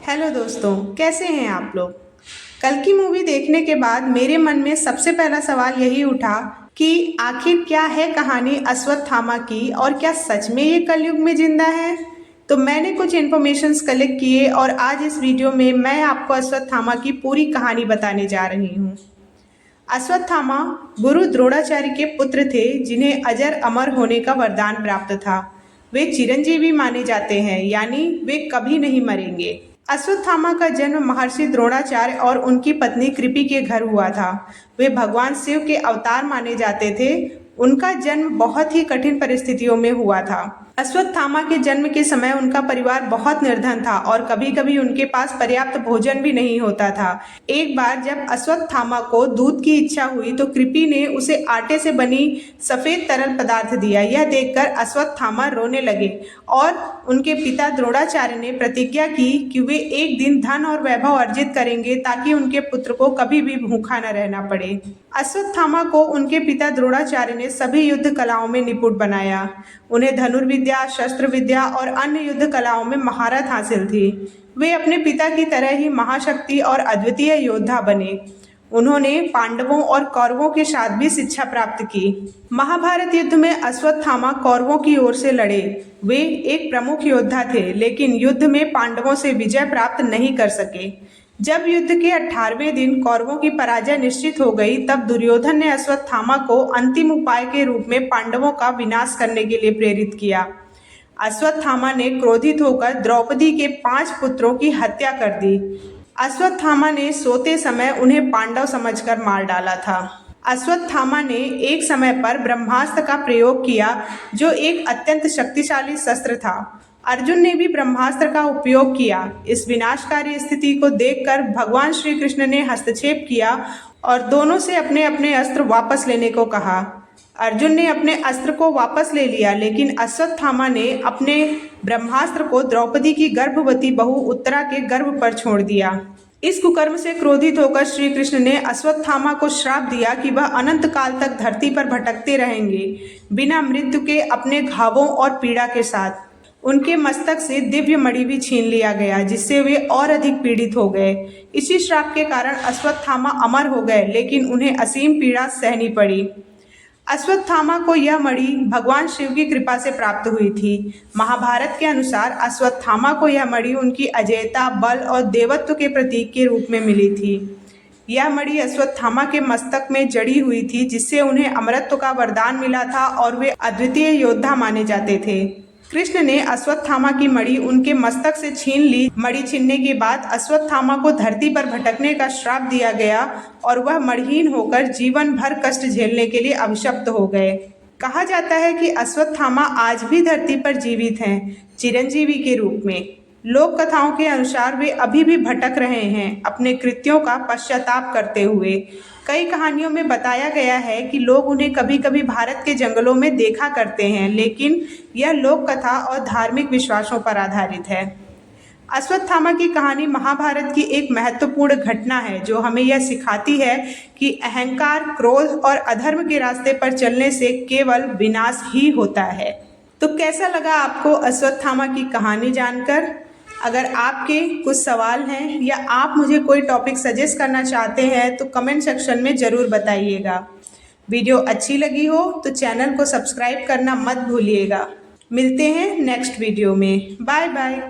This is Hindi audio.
हेलो दोस्तों, कैसे हैं आप लोग। कल की मूवी देखने के बाद मेरे मन में सबसे पहला सवाल यही उठा कि आखिर क्या है कहानी अश्वत्थामा की और क्या सच में ये कलयुग में जिंदा है। तो मैंने कुछ इन्फॉर्मेशंस कलेक्ट किए और आज इस वीडियो में मैं आपको अश्वत्थामा की पूरी कहानी बताने जा रही हूँ। अश्वत्थामा गुरु द्रोणाचार्य के पुत्र थे जिन्हें अजर अमर होने का वरदान प्राप्त था। वे चिरंजीवी माने जाते हैं, यानी वे कभी नहीं मरेंगे। अश्वत्थामा का जन्म महर्षि द्रोणाचार्य और उनकी पत्नी कृपि के घर हुआ था। वे भगवान शिव के अवतार माने जाते थे। उनका जन्म बहुत ही कठिन परिस्थितियों में हुआ था। अश्वत्थामा के जन्म के समय उनका परिवार बहुत निर्धन था और कभी कभी उनके पास पर्याप्त भोजन भी नहीं होता था। एक बार जब अश्वत्थामा को दूध की इच्छा हुई तो कृपि ने उसे आटे से बनी सफेद तरल पदार्थ दिया। यह देखकर अश्वत्थामा रोने लगे और उनके पिता द्रोणाचार्य ने प्रतिज्ञा की कि वे एक दिन धन और वैभव अर्जित करेंगे ताकि उनके पुत्र को कभी भी भूखा न रहना पड़े। अश्वत्थामा को उनके पिता द्रोणाचार्य ने सभी युद्ध कलाओं में निपुण बनाया। उन्हें धनुर्विद्या, शस्त्र विद्या और अन्य युद्ध कलाओं में महारत हासिल थी। वे अपने पिता की तरह ही महाशक्ति और अद्वितीय योद्धा बने। उन्होंने पांडवों और कौरवों के साथ भी शिक्षा प्राप्त की। महाभारत युद्ध में अश्वत्थामा कौरवों की ओर से लड़े। वे एक प्रमुख योद्धा थे, लेकिन युद्ध में पांडवों से विजय प्राप्त नहीं कर सके। जब युद्ध के 18वें दिन कौरवों की पराजय निश्चित हो गई, तब दुर्योधन ने अश्वत्थामा को अंतिम उपाय के रूप में पांडवों का विनाश करने के लिए प्रेरित किया। अश्वत्थामा ने क्रोधित होकर द्रौपदी के 5 पुत्रों की हत्या कर दी। अश्वत्थामा ने सोते समय उन्हें पांडव समझकर मार डाला था। अश्वत्थामा ने एक समय पर ब्रह्मास्त्र का प्रयोग किया, जो एक अत्यंत शक्तिशाली शस्त्र था। अर्जुन ने भी ब्रह्मास्त्र का उपयोग किया। इस विनाशकारी स्थिति को देखकर भगवान श्री कृष्ण ने हस्तक्षेप किया और दोनों से अपने अपने अस्त्र वापस लेने को कहा। अर्जुन ने अपने अस्त्र को वापस ले लिया, लेकिन अश्वत्थामा ने अपने ब्रह्मास्त्र को द्रौपदी की गर्भवती बहू उत्तरा के गर्भ पर छोड़ दिया। इस कुकर्म से क्रोधित होकर श्री कृष्ण ने अश्वत्थामा को श्राप दिया कि वह अनंत काल तक धरती पर भटकते रहेंगे, बिना मृत्यु के, अपने घावों और पीड़ा के साथ। उनके मस्तक से दिव्य मणि भी छीन लिया गया, जिससे वे और अधिक पीड़ित हो गए। इसी श्राप के कारण अश्वत्थामा अमर हो गए, लेकिन उन्हें असीम पीड़ा सहनी पड़ी। अश्वत्थामा को यह मणि भगवान शिव की कृपा से प्राप्त हुई थी। महाभारत के अनुसार अश्वत्थामा को यह मणि उनकी अजेयता, बल और देवत्व के प्रतीक के रूप में मिली थी। यह मणि अश्वत्थामा के मस्तक में जड़ी हुई थी, जिससे उन्हें अमरत्व का वरदान मिला था और वे अद्वितीय योद्धा माने जाते थे। कृष्ण ने अश्वत्थामा की मणि उनके मस्तक से छीन ली। मणि छीनने के बाद अश्वत्थामा को धरती पर भटकने का श्राप दिया गया और वह मणिहीन होकर जीवन भर कष्ट झेलने के लिए अभिशप्त हो गए। कहा जाता है कि अश्वत्थामा आज भी धरती पर जीवित हैं, चिरंजीवी के रूप में। लोक कथाओं के अनुसार वे अभी भी भटक रहे हैं, अपने कृत्यों का पश्चाताप करते हुए। कई कहानियों में बताया गया है कि लोग उन्हें कभी कभी भारत के जंगलों में देखा करते हैं, लेकिन यह लोक कथा और धार्मिक विश्वासों पर आधारित है। अश्वत्थामा की कहानी महाभारत की एक महत्वपूर्ण घटना है, जो हमें यह सिखाती है कि अहंकार, क्रोध और अधर्म के रास्ते पर चलने से केवल विनाश ही होता है। तो कैसा लगा आपको अश्वत्थामा की कहानी जानकर? अगर आपके कुछ सवाल हैं या आप मुझे कोई टॉपिक सजेस्ट करना चाहते हैं तो कमेंट सेक्शन में ज़रूर बताइएगा। वीडियो अच्छी लगी हो तो चैनल को सब्सक्राइब करना मत भूलिएगा। मिलते हैं नेक्स्ट वीडियो में। Bye bye.